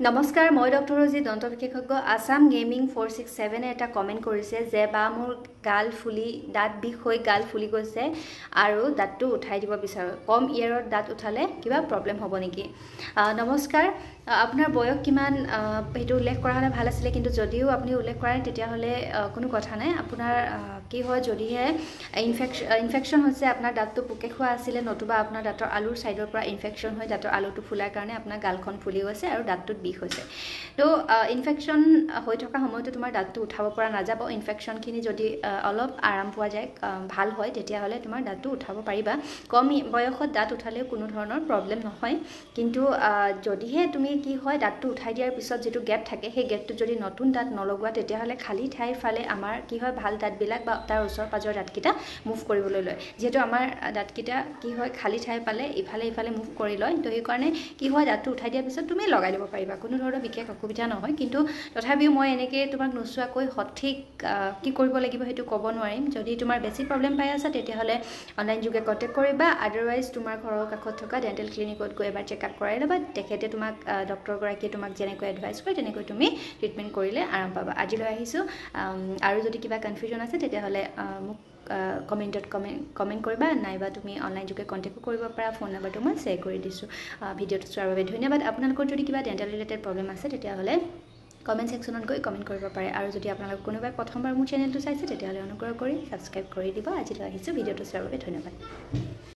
নমস্কাৰ মই ডক্টৰ ৰজি দন্ত বিশেষজ্ঞ আসাম গেমিং 467 এটা কমেন্ট কৰিছে যে বা মোৰ গাল ফুলি দাঁত বিষ হৈ গাল ফুলি গৈছে আৰু দাঁতটো উঠাই দিব বিচাৰো কম ইয়াৰত দাঁত উঠালে কিবা প্ৰবলেম হ'ব নেকি নমস্কাৰ আপোনাৰ বয়স কিমান হেতু উল্লেখ কৰা হলে ভাল আছিল কিন্তু যদিও আপুনি উল্লেখ কৰা নাই তেতিয়া হলে কোনো কথা নাই আপোনাৰ কি হয় যদিহে ইনফেকশন হৈছে আপোনাৰ দাঁতটো পোকে খোৱা আছিল নতুবা আপোনাৰ দাঁতৰ আলুৰ সাইডৰ পৰা ইনফেকশন হৈ দাঁতৰ আলুটো ফুলাৰ কাৰণে আপোনাৰ গালখন ফুলি গৈছে আৰু দাঁতটো বিষ হৈছে তো ইনফেকশন হৈ থকা সময়তে তোমাৰ দাঁতটো উঠাব পৰা নাযাব ইনফেকশনখিনি যদি অলপ আৰাম পোৱা যায় ভাল হয় তেতিয়া হলে তোমাৰ দাঁতটো উঠাব পাৰিবা কম বয়সত দাঁত উঠালেও কোনো ধৰণৰ প্ৰবলেম নহয় কিন্তু যদিহে তুমি কি হয় দাঁতটো উঠাই দিয়াৰ পিছত যেটো গ্যাপ থাকে সেই গ্যাপটো যদি নতুন দাঁত নলগোৱা তেতিয়া হলে খালি ঠাইৰ ফালে আমাৰ কি হয় ভাল দাঁতবিলাক বা তাৰ ওচৰ পাজৰ দাঁতকিটা মুভ কৰিবলৈ লয় যেটো আমাৰ দাঁতকিটা কি হয় খালি ঠাই পালে ইফালে মুভ কৰি লয় তো এই কাৰণে কি হয় দাঁতটো উঠাই দিয়াৰ পিছত তুমি লগাই দিব পাৰিবা কোনো ধৰণৰ বিশেষ অসুবিধা নহয় কিন্তু তথাপিও মই এনেকে তোমাক নোচোৱাকৈ সঠিক কি কৰিব লাগিব হেতু ক'ব নোৱাৰিম যদি তোমাৰ বেছি প্ৰবলেম পাই আছে তেতিয়া হলে অনলাইন যোগে কন্টাক্ট কৰিবা আদাৰৱাইজ তোমাৰ ঘৰৰ কাষত থকা ডেন্টাল ক্লিনিকত গৈ এবাৰ চেকআপ কৰাই লবা তেখেতে তোমাক ডক্টৰ গৰাকীয়ে তোমাক যেনেকৈ এডভাইস কৰে তেনেকৈ তুমি ট্ৰিটমেন্ট কৰিলে আৰাম পাবা আজিলৈ আহিছো আৰু যদি কিবা কনফিউজন আছে তেতিয়া হলে মোক কমেন্টত কমেন্ট কৰিবা নাইবা তুমি অনলাইন যোগে কন্টাক্ট কৰিব পাৰা ফোন নম্বৰটো মই শ্বেয়াৰ কৰি দিছো ভিডিঅটো চোৱাৰ বাবে ধন্যবাদ আপোনালোকৰ যদি কিবা ডেন্টাল ৰিলেটেড প্ৰবলেম আছে তেতিয়া হলে কমেন্ট সেকশনত গৈ কমেন্ট কৰিব পাৰে আৰু যদি আপোনালোক কোনোবাই প্ৰথমবাৰ মোৰ চেনেলটো চাইছে তেতিয়া হলে অনুগ্ৰহ কৰি সাবস্ক্ৰাইব কৰি দিব আজিলৈ আহিছো ভিডিঅটো চোৱাৰ বাবে ধন্যবাদ